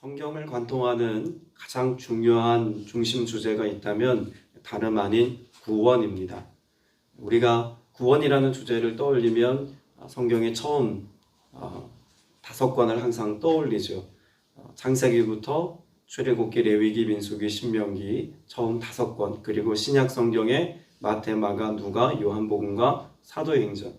성경을 관통하는 가장 중요한 중심 주제가 있다면 다름 아닌 구원입니다. 우리가 구원이라는 주제를 떠올리면 성경에 처음 5권을 항상 떠올리죠. 창세기부터 출애굽기, 레위기, 민수기, 신명기 처음 5권, 그리고 신약 성경의 마태, 마가, 누가, 요한복음과 사도행전.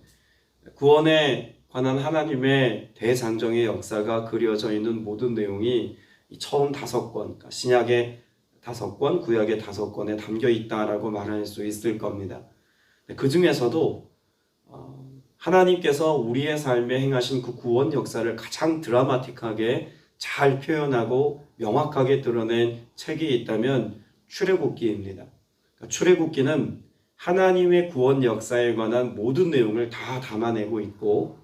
구원에 관한 하나님의 대장정의 역사가 그려져 있는 모든 내용이 처음 5권, 그러니까 신약의 5권, 구약의 5권에 담겨 있다라고 말할 수 있을 겁니다. 그 중에서도 하나님께서 우리의 삶에 행하신 그 구원 역사를 가장 드라마틱하게 잘 표현하고 명확하게 드러낸 책이 있다면 출애굽기입니다. 출애굽기는 하나님의 구원 역사에 관한 모든 내용을 다 담아내고 있고,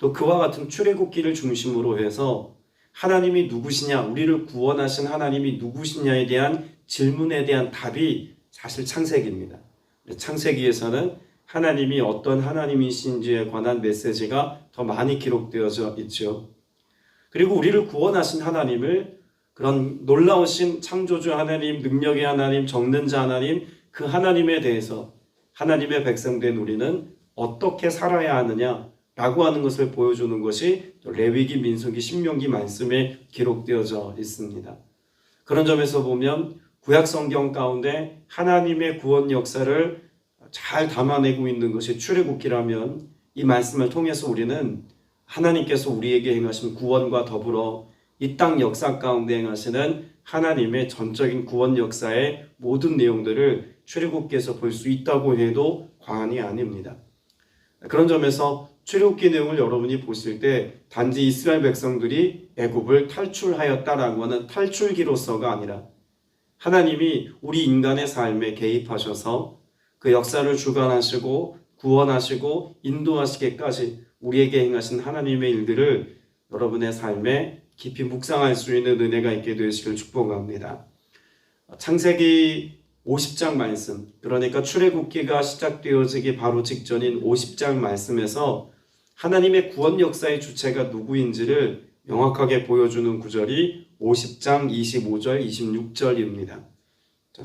또 그와 같은 출애굽기를 중심으로 해서 하나님이 누구시냐, 우리를 구원하신 하나님이 누구시냐에 대한 질문에 대한 답이 사실 창세기입니다. 창세기에서는 하나님이 어떤 하나님이신지에 관한 메시지가 더 많이 기록되어져 있죠. 그리고 우리를 구원하신 하나님을, 그런 놀라우신 창조주 하나님, 능력의 하나님, 정는자 하나님, 그 하나님에 대해서 하나님의 백성된 우리는 어떻게 살아야 하느냐라고 하는 것을 보여주는 것이 레위기, 민수기, 신명기 말씀에 기록되어져 있습니다. 그런 점에서 보면 구약 성경 가운데 하나님의 구원 역사를 잘 담아내고 있는 것이 출애굽기라면, 이 말씀을 통해서 우리는 하나님께서 우리에게 행하신 구원과 더불어 이 땅 역사 가운데 행하시는 하나님의 전적인 구원 역사의 모든 내용들을 출애굽기에서 볼 수 있다고 해도 과언이 아닙니다. 그런 점에서 출애굽기 내용을 여러분이 보실 때 단지 이스라엘 백성들이 애굽을 탈출하였다라고 하는 탈출기로서가 아니라 하나님이 우리 인간의 삶에 개입하셔서 그 역사를 주관하시고 구원하시고 인도하시기까지 우리에게 행하신 하나님의 일들을 여러분의 삶에 깊이 묵상할 수 있는 은혜가 있게 되시길 축복합니다. 창세기 50장 말씀, 그러니까 출애굽기가 시작되어지기 바로 직전인 50장 말씀에서 하나님의 구원 역사의 주체가 누구인지를 명확하게 보여주는 구절이 50장 25절, 26절입니다.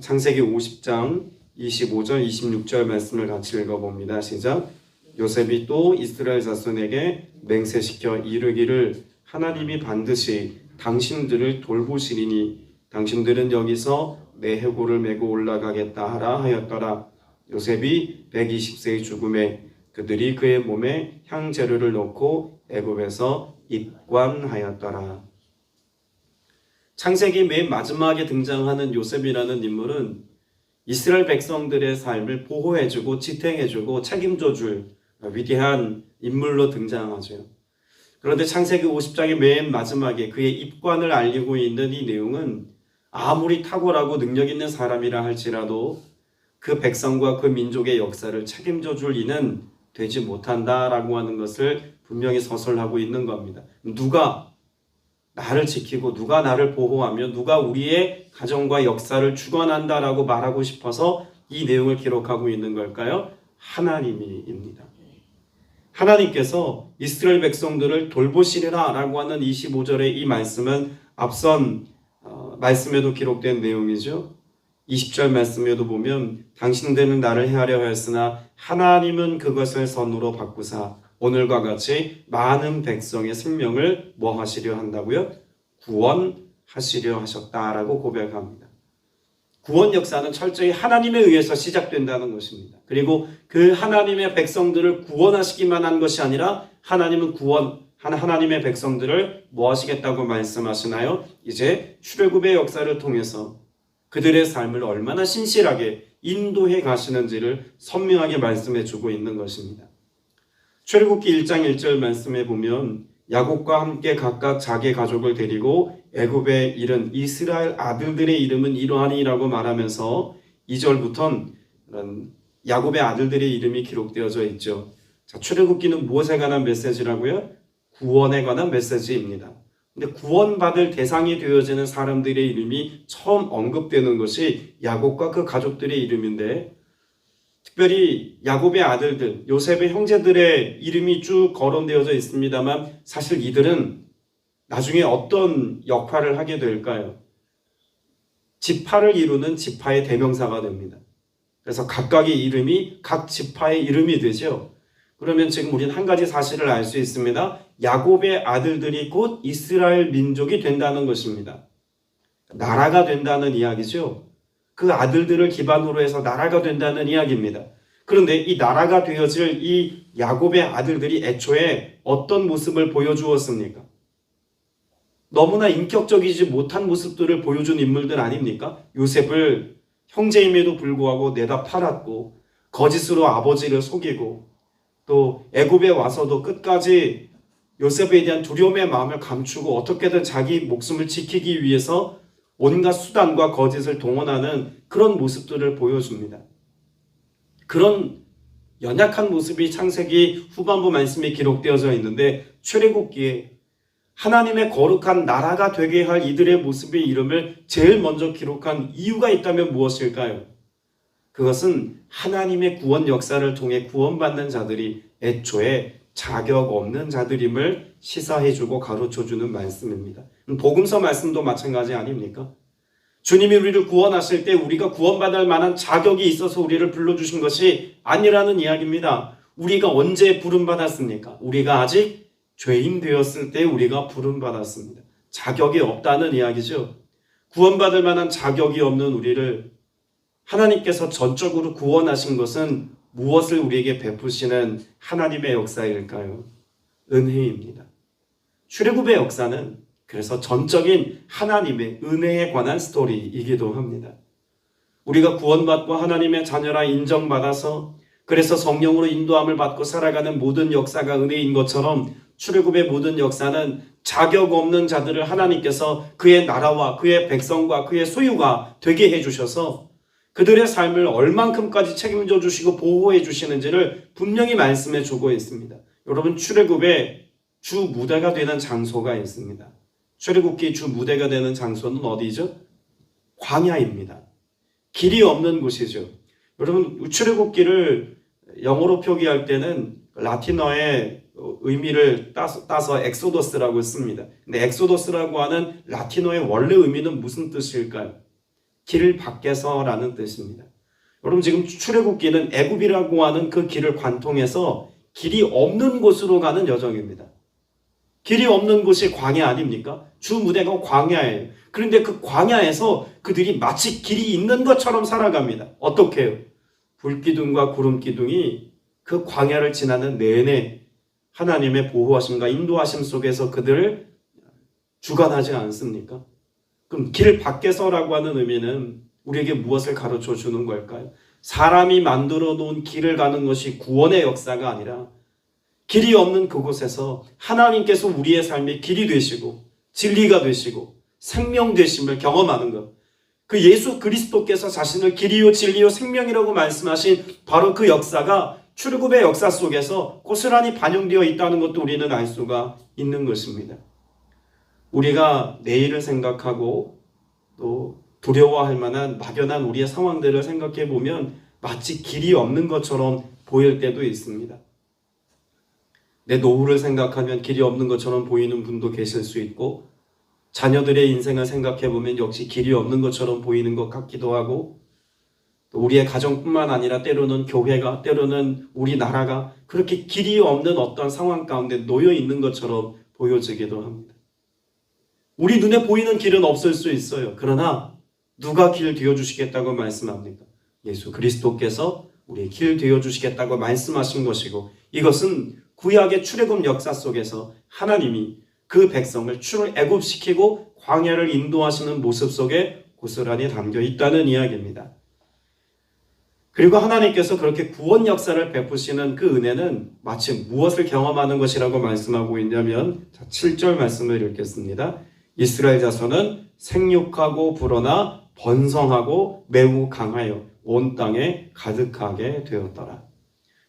창세기 50장 25절, 26절 말씀을 같이 읽어봅니다. 시작. 요셉이 또 이스라엘 자손에게 맹세시켜 이르기를 하나님이 반드시 당신들을 돌보시리니 당신들은 여기서 내 해골을 메고 올라가겠다 하라 하였더라. 요셉이 120세의 죽음에 그들이 그의 몸에 향재료를 넣고 애굽에서 입관하였더라. 창세기 맨 마지막에 등장하는 요셉이라는 인물은 이스라엘 백성들의 삶을 보호해주고 지탱해주고 책임져줄 위대한 인물로 등장하죠. 그런데 창세기 50장의 맨 마지막에 그의 입관을 알리고 있는 이 내용은 아무리 탁월하고 능력 있는 사람이라 할지라도 그 백성과 그 민족의 역사를 책임져줄 이는 되지 못한다라고 하는 것을 분명히 서술하고 있는 겁니다. 누가 나를 지키고 누가 나를 보호하며 누가 우리의 가정과 역사를 주관한다라고 말하고 싶어서 이 내용을 기록하고 있는 걸까요? 하나님입니다. 하나님께서 이스라엘 백성들을 돌보시리라 라고 하는 25절의 이 말씀은 앞선 말씀에도 기록된 내용이죠. 20절 말씀에도 보면 당신들은 나를 해하려 하였으나 하나님은 그것을 선으로 바꾸사 오늘과 같이 많은 백성의 생명을 뭐 하시려 한다고요? 구원하시려 하셨다라고 고백합니다. 구원 역사는 철저히 하나님에 의해서 시작된다는 것입니다. 그리고 그 하나님의 백성들을 구원하시기만 한 것이 아니라 하나님은 하나님의 백성들을 뭐 하시겠다고 말씀하시나요? 이제 출애굽의 역사를 통해서 그들의 삶을 얼마나 신실하게 인도해 가시는지를 선명하게 말씀해 주고 있는 것입니다. 출애굽기 1장 1절 말씀에 보면 야곱과 함께 각각 자기 가족을 데리고 애굽에 이른 이스라엘 아들들의 이름은 이러하니라고 말하면서 2절부터는 야곱의 아들들의 이름이 기록되어져 있죠. 자, 출애굽기는 무엇에 관한 메시지라고요? 구원에 관한 메시지입니다. 근데 구원받을 대상이 되어지는 사람들의 이름이 처음 언급되는 것이 야곱과 그 가족들의 이름인데, 특별히 야곱의 아들들, 요셉의 형제들의 이름이 쭉 거론되어져 있습니다만 사실 이들은 나중에 어떤 역할을 하게 될까요? 지파를 이루는 지파의 대명사가 됩니다. 그래서 각각의 이름이 각 지파의 이름이 되죠. 그러면 지금 우리는 한 가지 사실을 알 수 있습니다. 야곱의 아들들이 곧 이스라엘 민족이 된다는 것입니다. 나라가 된다는 이야기죠. 그 아들들을 기반으로 해서 나라가 된다는 이야기입니다. 그런데 이 나라가 되어질 이 야곱의 아들들이 애초에 어떤 모습을 보여주었습니까? 너무나 인격적이지 못한 모습들을 보여준 인물들 아닙니까? 요셉을 형제임에도 불구하고 내다 팔았고 거짓으로 아버지를 속이고 또 애굽에 와서도 끝까지 요셉에 대한 두려움의 마음을 감추고 어떻게든 자기 목숨을 지키기 위해서 온갖 수단과 거짓을 동원하는 그런 모습들을 보여줍니다. 그런 연약한 모습이 창세기 후반부 말씀에 기록되어져 있는데 출애굽기에 하나님의 거룩한 나라가 되게 할 이들의 모습의 이름을 제일 먼저 기록한 이유가 있다면 무엇일까요? 그것은 하나님의 구원 역사를 통해 구원받는 자들이 애초에 자격 없는 자들임을 시사해주고 가르쳐주는 말씀입니다. 복음서 말씀도 마찬가지 아닙니까? 주님이 우리를 구원하실 때 우리가 구원받을 만한 자격이 있어서 우리를 불러주신 것이 아니라는 이야기입니다. 우리가 언제 부름받았습니까? 우리가 아직 죄인 되었을 때 우리가 부름받았습니다. 자격이 없다는 이야기죠. 구원받을 만한 자격이 없는 우리를 하나님께서 전적으로 구원하신 것은 무엇을 우리에게 베푸시는 하나님의 역사일까요? 은혜입니다. 출애굽의 역사는 그래서 전적인 하나님의 은혜에 관한 스토리이기도 합니다. 우리가 구원받고 하나님의 자녀라 인정받아서 그래서 성령으로 인도함을 받고 살아가는 모든 역사가 은혜인 것처럼 출애굽의 모든 역사는 자격 없는 자들을 하나님께서 그의 나라와 그의 백성과 그의 소유가 되게 해주셔서 그들의 삶을 얼만큼까지 책임져 주시고 보호해 주시는지를 분명히 말씀해 주고 있습니다. 여러분, 출애굽의 주 무대가 되는 장소가 있습니다. 출애굽기 주 무대가 되는 장소는 어디죠? 광야입니다. 길이 없는 곳이죠. 여러분, 출애굽기를 영어로 표기할 때는 라틴어의 의미를 따서 엑소더스라고 씁니다. 근데 엑소더스라고 하는 라틴어의 원래 의미는 무슨 뜻일까요? 길 밖에서라는 뜻입니다. 여러분, 지금 출애굽기는 애굽이라고 하는 그 길을 관통해서 길이 없는 곳으로 가는 여정입니다. 길이 없는 곳이 광야 아닙니까? 주 무대가 광야예요. 그런데 그 광야에서 그들이 마치 길이 있는 것처럼 살아갑니다. 어떻게 해요? 불기둥과 구름기둥이 그 광야를 지나는 내내 하나님의 보호하심과 인도하심 속에서 그들을 주관하지 않습니까? 그럼 길 밖에서라고 하는 의미는 우리에게 무엇을 가르쳐 주는 걸까요? 사람이 만들어 놓은 길을 가는 것이 구원의 역사가 아니라 길이 없는 그곳에서 하나님께서 우리의 삶의 길이 되시고 진리가 되시고 생명 되심을 경험하는 것. 그 예수 그리스도께서 자신을 길이요 진리요 생명이라고 말씀하신 바로 그 역사가 출애굽의 역사 속에서 고스란히 반영되어 있다는 것도 우리는 알 수가 있는 것입니다. 우리가 내일을 생각하고 또 두려워할 만한 막연한 우리의 상황들을 생각해 보면 마치 길이 없는 것처럼 보일 때도 있습니다. 내 노후를 생각하면 길이 없는 것처럼 보이는 분도 계실 수 있고, 자녀들의 인생을 생각해 보면 역시 길이 없는 것처럼 보이는 것 같기도 하고, 또 우리의 가정뿐만 아니라 때로는 교회가, 때로는 우리나라가 그렇게 길이 없는 어떤 상황 가운데 놓여 있는 것처럼 보여지기도 합니다. 우리 눈에 보이는 길은 없을 수 있어요. 그러나 누가 길 되어주시겠다고 말씀합니까? 예수 그리스도께서 우리의 길 되어주시겠다고 말씀하신 것이고, 이것은 구약의 출애굽 역사 속에서 하나님이 그 백성을 출애굽시키고 광야를 인도하시는 모습 속에 고스란히 담겨 있다는 이야기입니다. 그리고 하나님께서 그렇게 구원 역사를 베푸시는 그 은혜는 마치 무엇을 경험하는 것이라고 말씀하고 있냐면, 7절 말씀을 읽겠습니다. 이스라엘 자손은 생육하고 불어나 번성하고 매우 강하여 온 땅에 가득하게 되었더라.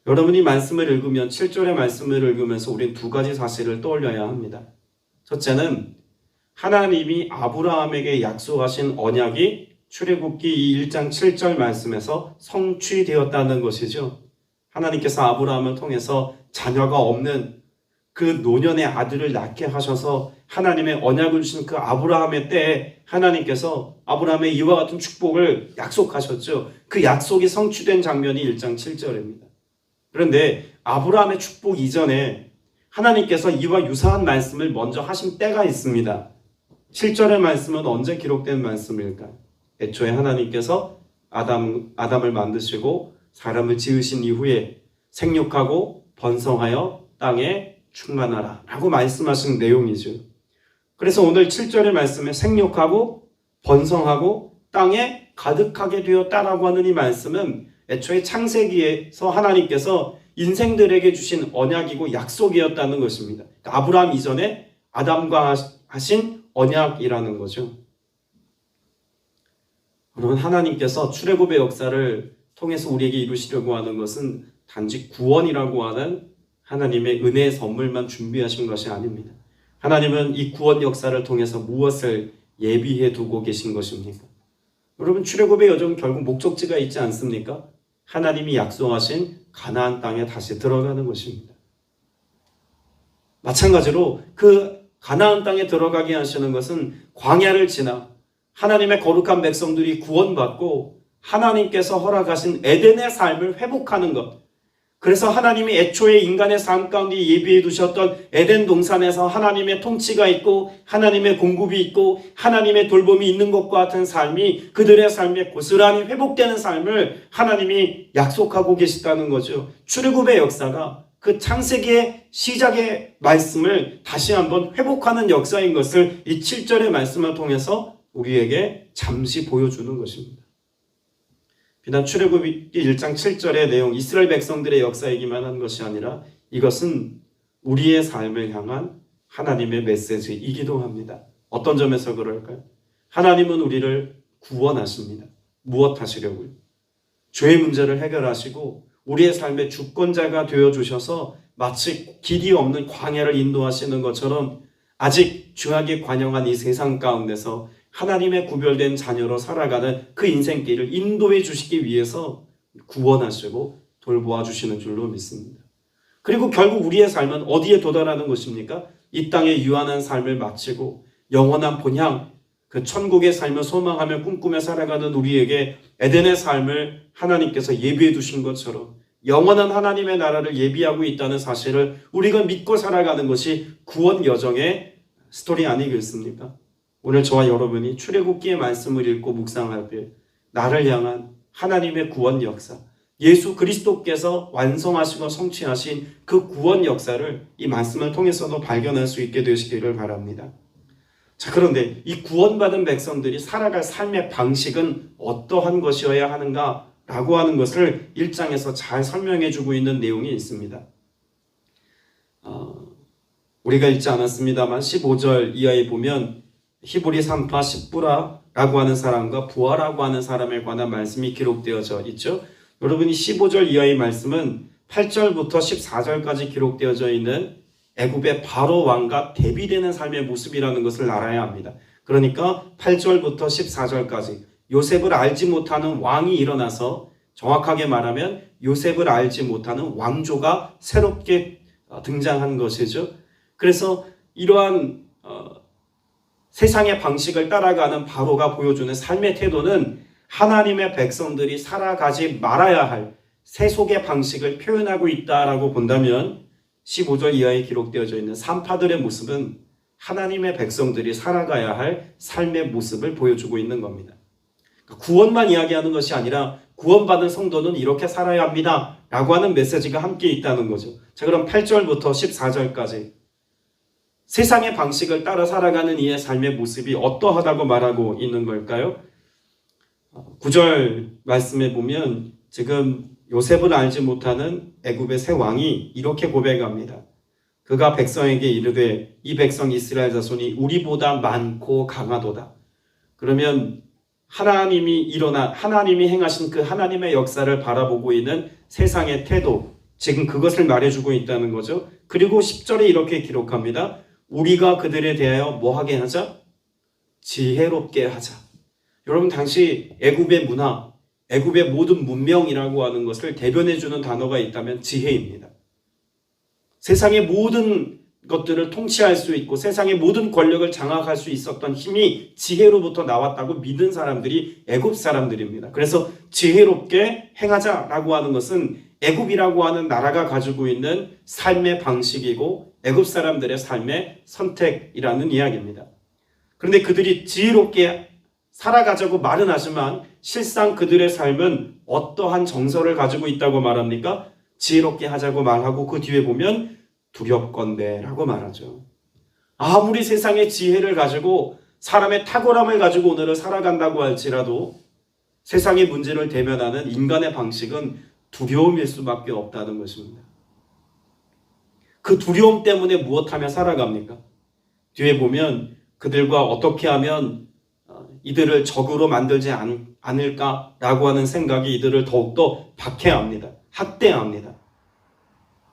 여러분이 말씀을 읽으면 7절의 말씀을 읽으면서 우린 두 가지 사실을 떠올려야 합니다. 첫째는 하나님이 아브라함에게 약속하신 언약이 출애굽기 1장 7절 말씀에서 성취되었다는 것이죠. 하나님께서 아브라함을 통해서 자녀가 없는 그 노년의 아들을 낳게 하셔서 하나님의 언약을 주신 그 아브라함의 때에 하나님께서 아브라함의 이와 같은 축복을 약속하셨죠. 그 약속이 성취된 장면이 1장 7절입니다. 그런데 아브라함의 축복 이전에 하나님께서 이와 유사한 말씀을 먼저 하신 때가 있습니다. 7절의 말씀은 언제 기록된 말씀일까요? 애초에 하나님께서 아담을 만드시고 사람을 지으신 이후에 생육하고 번성하여 땅에 충만하라 라고 말씀하신 내용이죠. 그래서 오늘 7절의 말씀에 생육하고 번성하고 땅에 가득하게 되었다라고 하는 이 말씀은 애초에 창세기에서 하나님께서 인생들에게 주신 언약이고 약속이었다는 것입니다. 그러니까 아브라함 이전에 아담과 하신 언약이라는 거죠. 여러분, 하나님께서 출애굽의 역사를 통해서 우리에게 이루시려고 하는 것은 단지 구원이라고 하는 하나님의 은혜의 선물만 준비하신 것이 아닙니다. 하나님은 이 구원 역사를 통해서 무엇을 예비해 두고 계신 것입니까? 여러분, 출애굽의 여정은 결국 목적지가 있지 않습니까? 하나님이 약속하신 가나안 땅에 다시 들어가는 것입니다. 마찬가지로 그 가나안 땅에 들어가게 하시는 것은 광야를 지나 하나님의 거룩한 백성들이 구원받고 하나님께서 허락하신 에덴의 삶을 회복하는 것. 그래서 하나님이 애초에 인간의 삶 가운데 예비해 두셨던 에덴 동산에서 하나님의 통치가 있고 하나님의 공급이 있고 하나님의 돌봄이 있는 것과 같은 삶이 그들의 삶에 고스란히 회복되는 삶을 하나님이 약속하고 계시다는 거죠. 출애굽의 역사가 그 창세기의 시작의 말씀을 다시 한번 회복하는 역사인 것을 이 7절의 말씀을 통해서 우리에게 잠시 보여주는 것입니다. 비단 출애굽기 1장 7절의 내용, 이스라엘 백성들의 역사이기만 한 것이 아니라 이것은 우리의 삶을 향한 하나님의 메시지이기도 합니다. 어떤 점에서 그럴까요? 하나님은 우리를 구원하십니다. 무엇 하시려고요? 죄의 문제를 해결하시고 우리의 삶의 주권자가 되어주셔서 마치 길이 없는 광야를 인도하시는 것처럼 아직 죄악에 관영한 이 세상 가운데서 하나님의 구별된 자녀로 살아가는 그 인생길을 인도해 주시기 위해서 구원하시고 돌보아 주시는 줄로 믿습니다. 그리고 결국 우리의 삶은 어디에 도달하는 것입니까? 이 땅에 유한한 삶을 마치고 영원한 본향, 그 천국의 삶을 소망하며 꿈꾸며 살아가는 우리에게 에덴의 삶을 하나님께서 예비해 두신 것처럼 영원한 하나님의 나라를 예비하고 있다는 사실을 우리가 믿고 살아가는 것이 구원 여정의 스토리 아니겠습니까? 오늘 저와 여러분이 출애굽기의 말씀을 읽고 묵상할 때 나를 향한 하나님의 구원 역사, 예수 그리스도께서 완성하시고 성취하신 그 구원 역사를 이 말씀을 통해서도 발견할 수 있게 되시기를 바랍니다. 자, 그런데 이 구원받은 백성들이 살아갈 삶의 방식은 어떠한 것이어야 하는가라고 하는 것을 1장에서 잘 설명해 주고 있는 내용이 있습니다. 우리가 읽지 않았습니다만 15절 이하에 보면 히브리 산파 십부라라고 하는 사람과 부하라고 하는 사람에 관한 말씀이 기록되어져 있죠. 여러분이 15절 이하의 말씀은 8절부터 14절까지 기록되어져 있는 애굽의 바로 왕과 대비되는 삶의 모습이라는 것을 알아야 합니다. 그러니까 8절부터 14절까지 요셉을 알지 못하는 왕이 일어나서 정확하게 말하면 요셉을 알지 못하는 왕조가 새롭게 등장한 것이죠. 그래서 이러한 세상의 방식을 따라가는 바로가 보여주는 삶의 태도는 하나님의 백성들이 살아가지 말아야 할 세속의 방식을 표현하고 있다라고 본다면 15절 이하에 기록되어져 있는 산파들의 모습은 하나님의 백성들이 살아가야 할 삶의 모습을 보여주고 있는 겁니다. 구원만 이야기하는 것이 아니라 구원받은 성도는 이렇게 살아야 합니다 라고 하는 메시지가 함께 있다는 거죠. 자, 그럼 8절부터 14절까지 세상의 방식을 따라 살아가는 이의 삶의 모습이 어떠하다고 말하고 있는 걸까요? 9절 말씀에 보면 지금 요셉을 알지 못하는 애굽의 새 왕이 이렇게 고백합니다. 그가 백성에게 이르되 이 백성 이스라엘 자손이 우리보다 많고 강하도다. 그러면 하나님이 행하신 그 하나님의 역사를 바라보고 있는 세상의 태도, 지금 그것을 말해주고 있다는 거죠. 그리고 10절에 이렇게 기록합니다. 우리가 그들에 대하여 뭐하게 하자? 지혜롭게 하자. 여러분, 당시 애굽의 문화, 애굽의 모든 문명이라고 하는 것을 대변해주는 단어가 있다면 지혜입니다. 세상의 모든 것들을 통치할 수 있고 세상의 모든 권력을 장악할 수 있었던 힘이 지혜로부터 나왔다고 믿은 사람들이 애굽 사람들입니다. 그래서 지혜롭게 행하자라고 하는 것은 애굽이라고 하는 나라가 가지고 있는 삶의 방식이고 애굽 사람들의 삶의 선택이라는 이야기입니다. 그런데 그들이 지혜롭게 살아가자고 말은 하지만 실상 그들의 삶은 어떠한 정서를 가지고 있다고 말합니까? 지혜롭게 하자고 말하고 그 뒤에 보면 두렵건대라고 말하죠. 아무리 세상의 지혜를 가지고 사람의 탁월함을 가지고 오늘을 살아간다고 할지라도 세상의 문제를 대면하는 인간의 방식은 두려움일 수밖에 없다는 것입니다. 그 두려움 때문에 무엇하며 살아갑니까? 뒤에 보면 그들과 어떻게 하면 이들을 적으로 만들지 않을까라고 하는 생각이 이들을 더욱더 박해합니다. 학대합니다.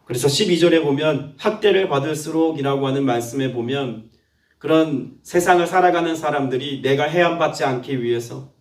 그래서 12절에 보면 학대를 받을수록이라고 하는 말씀에 보면 그런 세상을 살아가는 사람들이 내가 해함받지 않기 위해서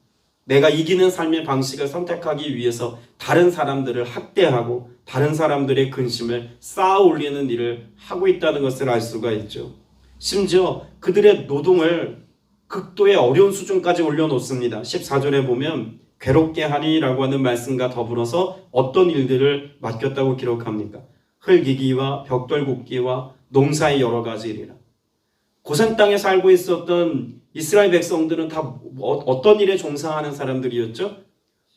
내가 이기는 삶의 방식을 선택하기 위해서 다른 사람들을 학대하고 다른 사람들의 근심을 쌓아 올리는 일을 하고 있다는 것을 알 수가 있죠. 심지어 그들의 노동을 극도의 어려운 수준까지 올려놓습니다. 14절에 보면 괴롭게 하니라고 하는 말씀과 더불어서 어떤 일들을 맡겼다고 기록합니까? 흙이기와 벽돌 굽기와 농사의 여러 가지 일이라. 고센 땅에 살고 있었던 이스라엘 백성들은 다 어떤 일에 종사하는 사람들이었죠?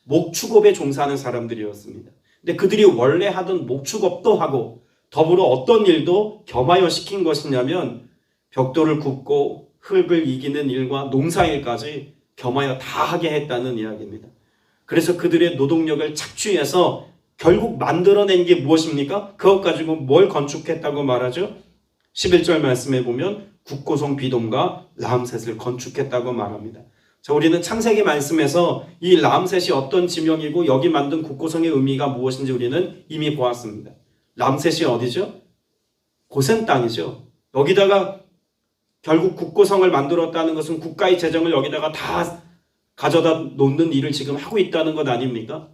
목축업에 종사하는 사람들이었습니다. 근데 그들이 원래 하던 목축업도 하고 더불어 어떤 일도 겸하여 시킨 것이냐면 벽돌을 굽고 흙을 이기는 일과 농사일까지 겸하여 다 하게 했다는 이야기입니다. 그래서 그들의 노동력을 착취해서 결국 만들어낸 게 무엇입니까? 그것 가지고 뭘 건축했다고 말하죠? 11절 말씀에 보면 국고성 비돔과 라암셋을 건축했다고 말합니다. 자, 우리는 창세기 말씀에서 이 라암셋이 어떤 지명이고 여기 만든 국고성의 의미가 무엇인지 우리는 이미 보았습니다. 라암셋이 어디죠? 고센 땅이죠. 여기다가 결국 국고성을 만들었다는 것은 국가의 재정을 여기다가 다 가져다 놓는 일을 지금 하고 있다는 것 아닙니까?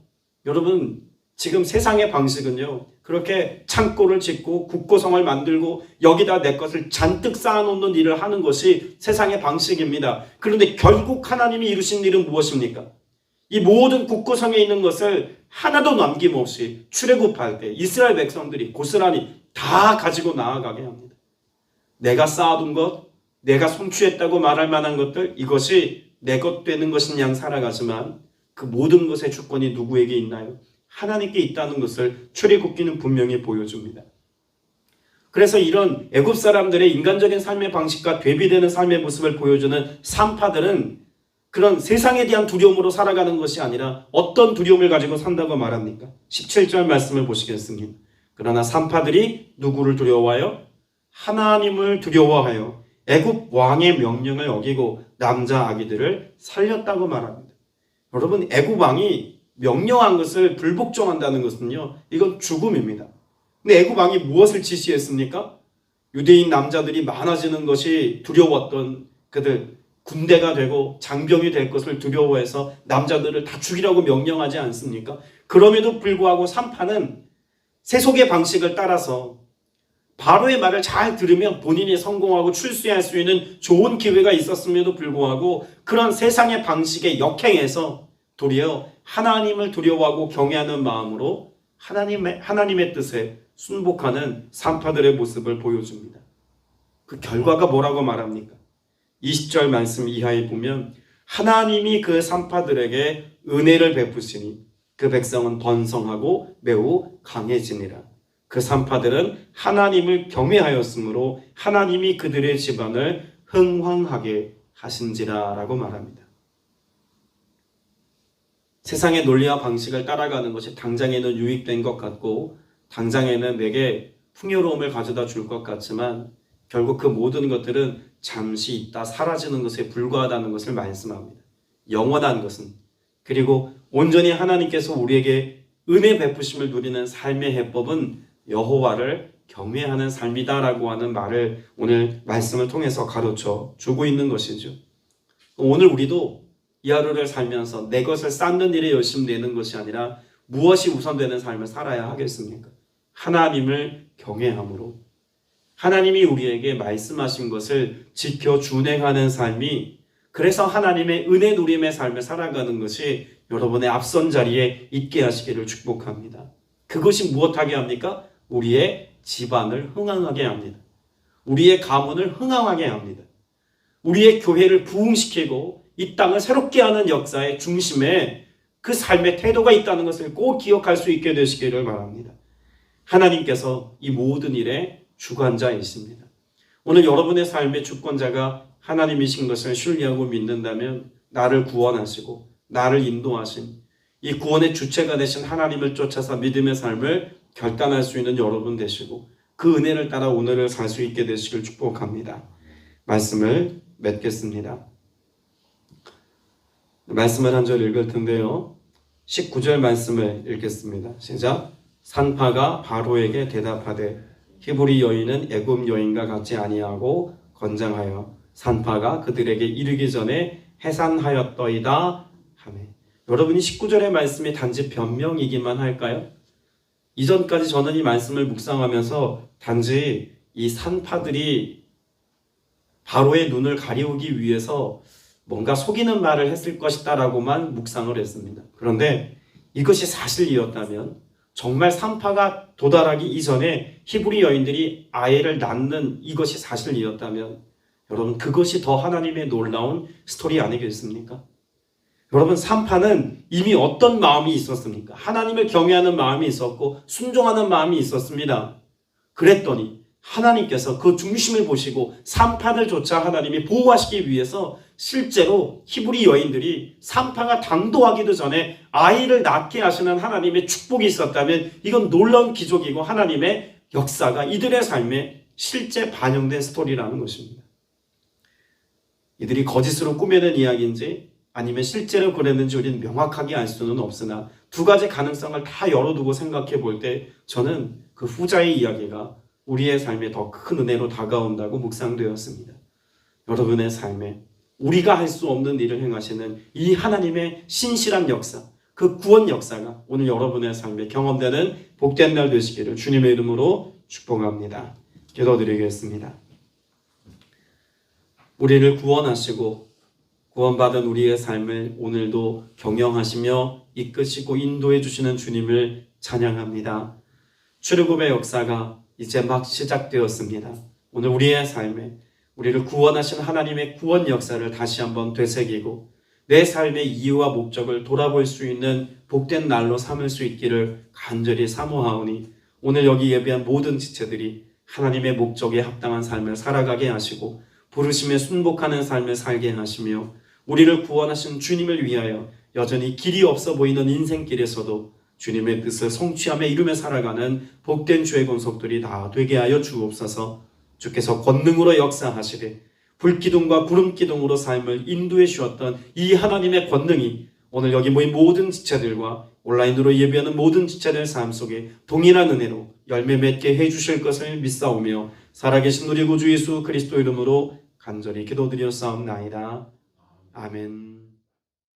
여러분, 지금 세상의 방식은요, 그렇게 창고를 짓고 국고성을 만들고 여기다 내 것을 잔뜩 쌓아놓는 일을 하는 것이 세상의 방식입니다. 그런데 결국 하나님이 이루신 일은 무엇입니까? 이 모든 국고성에 있는 것을 하나도 남김없이 출애굽할 때 이스라엘 백성들이 고스란히 다 가지고 나아가게 합니다. 내가 쌓아둔 것, 내가 성취했다고 말할 만한 것들, 이것이 내 것 되는 것인 양 살아가지만 그 모든 것의 주권이 누구에게 있나요? 하나님께 있다는 것을 출애굽기는 분명히 보여줍니다. 그래서 이런 애굽 사람들의 인간적인 삶의 방식과 대비되는 삶의 모습을 보여주는 산파들은 그런 세상에 대한 두려움으로 살아가는 것이 아니라 어떤 두려움을 가지고 산다고 말합니까? 17절 말씀을 보시겠습니다. 그러나 산파들이 누구를 두려워하여? 하나님을 두려워하여 애굽 왕의 명령을 어기고 남자 아기들을 살렸다고 말합니다. 여러분, 애굽 왕이 명령한 것을 불복종한다는 것은요, 이건 죽음입니다. 근데 애굽 왕이 무엇을 지시했습니까? 유대인 남자들이 많아지는 것이 두려웠던 그들, 군대가 되고 장병이 될 것을 두려워해서 남자들을 다 죽이라고 명령하지 않습니까? 그럼에도 불구하고 산파는 세속의 방식을 따라서 바로의 말을 잘 들으면 본인이 성공하고 출세할 수 있는 좋은 기회가 있었음에도 불구하고 그런 세상의 방식에 역행해서 도리어 하나님을 두려워하고 경외하는 마음으로 하나님의 뜻에 순복하는 산파들의 모습을 보여줍니다. 그 결과가 뭐라고 말합니까? 20절 말씀 이하에 보면 하나님이 그 산파들에게 은혜를 베푸시니 그 백성은 번성하고 매우 강해지니라. 그 산파들은 하나님을 경외하였으므로 하나님이 그들의 집안을 흥황하게 하신지라 라고 말합니다. 세상의 논리와 방식을 따라가는 것이 당장에는 유익된 것 같고 당장에는 내게 풍요로움을 가져다 줄 것 같지만 결국 그 모든 것들은 잠시 있다 사라지는 것에 불과하다는 것을 말씀합니다. 영원한 것은, 그리고 온전히 하나님께서 우리에게 은혜 베푸심을 누리는 삶의 해법은 여호와를 경외하는 삶이다라고 하는 말을 오늘 말씀을 통해서 가르쳐 주고 있는 것이죠. 오늘 우리도 이 하루를 살면서 내 것을 쌓는 일에 열심히 내는 것이 아니라 무엇이 우선되는 삶을 살아야 하겠습니까? 하나님을 경외함으로 하나님이 우리에게 말씀하신 것을 지켜 준행하는 삶이, 그래서 하나님의 은혜 누림의 삶을 살아가는 것이 여러분의 앞선 자리에 있게 하시기를 축복합니다. 그것이 무엇하게 합니까? 우리의 집안을 흥황하게 합니다. 우리의 가문을 흥황하게 합니다. 우리의 교회를 부흥시키고 이 땅을 새롭게 하는 역사의 중심에 그 삶의 태도가 있다는 것을 꼭 기억할 수 있게 되시기를 바랍니다. 하나님께서 이 모든 일의 주관자이십니다. 오늘 여러분의 삶의 주권자가 하나님이신 것을 신뢰하고 믿는다면 나를 구원하시고 나를 인도하신 이 구원의 주체가 되신 하나님을 쫓아서 믿음의 삶을 결단할 수 있는 여러분 되시고 그 은혜를 따라 오늘을 살 수 있게 되시길 축복합니다. 말씀을 맺겠습니다. 말씀을 한 절 읽을 텐데요. 19절 말씀을 읽겠습니다. 시작. 산파가 바로에게 대답하되 히브리 여인은 애굽 여인과 같지 아니하고 건장하여 산파가 그들에게 이르기 전에 해산하였더이다 하매. 여러분이 19절의 말씀이 단지 변명이기만 할까요? 이전까지 저는 이 말씀을 묵상하면서 단지 이 산파들이 바로의 눈을 가리우기 위해서 뭔가 속이는 말을 했을 것이다 라고만 묵상을 했습니다. 그런데 이것이 사실이었다면, 정말 산파가 도달하기 이전에 히브리 여인들이 아이를 낳는 이것이 사실이었다면 여러분, 그것이 더 하나님의 놀라운 스토리 아니겠습니까? 여러분, 산파는 이미 어떤 마음이 있었습니까? 하나님을 경외하는 마음이 있었고 순종하는 마음이 있었습니다. 그랬더니 하나님께서 그 중심을 보시고 산파를 조차 하나님이 보호하시기 위해서 실제로 히브리 여인들이 산파가 당도하기도 전에 아이를 낳게 하시는 하나님의 축복이 있었다면 이건 놀라운 기적이고 하나님의 역사가 이들의 삶에 실제 반영된 스토리라는 것입니다. 이들이 거짓으로 꾸며낸 이야기인지 아니면 실제로 그랬는지 우리는 명확하게 알 수는 없으나 두 가지 가능성을 다 열어두고 생각해 볼 때 저는 그 후자의 이야기가 우리의 삶에 더 큰 은혜로 다가온다고 묵상되었습니다. 여러분의 삶에 우리가 할 수 없는 일을 행하시는 이 하나님의 신실한 역사, 그 구원 역사가 오늘 여러분의 삶에 경험되는 복된 날 되시기를 주님의 이름으로 축복합니다. 기도드리겠습니다. 우리를 구원하시고 구원받은 우리의 삶을 오늘도 경영하시며 이끄시고 인도해 주시는 주님을 찬양합니다. 출애굽의 역사가 이제 막 시작되었습니다. 오늘 우리의 삶에 우리를 구원하신 하나님의 구원 역사를 다시 한번 되새기고 내 삶의 이유와 목적을 돌아볼 수 있는 복된 날로 삼을 수 있기를 간절히 사모하오니 오늘 여기 예배한 모든 지체들이 하나님의 목적에 합당한 삶을 살아가게 하시고 부르심에 순복하는 삶을 살게 하시며 우리를 구원하신 주님을 위하여 여전히 길이 없어 보이는 인생길에서도 주님의 뜻을 성취하며 이루며 살아가는 복된 주의 권속들이 다 되게 하여 주옵소서. 주께서 권능으로 역사하시되 불기둥과 구름기둥으로 삶을 인도해 주었던 이 하나님의 권능이 오늘 여기 모인 모든 지체들과 온라인으로 예배하는 모든 지체들 삶 속에 동일한 은혜로 열매 맺게 해주실 것을 믿사오며 살아계신 우리 구주 예수 그리스도 이름으로 간절히 기도드렸사옵나이다. 아멘.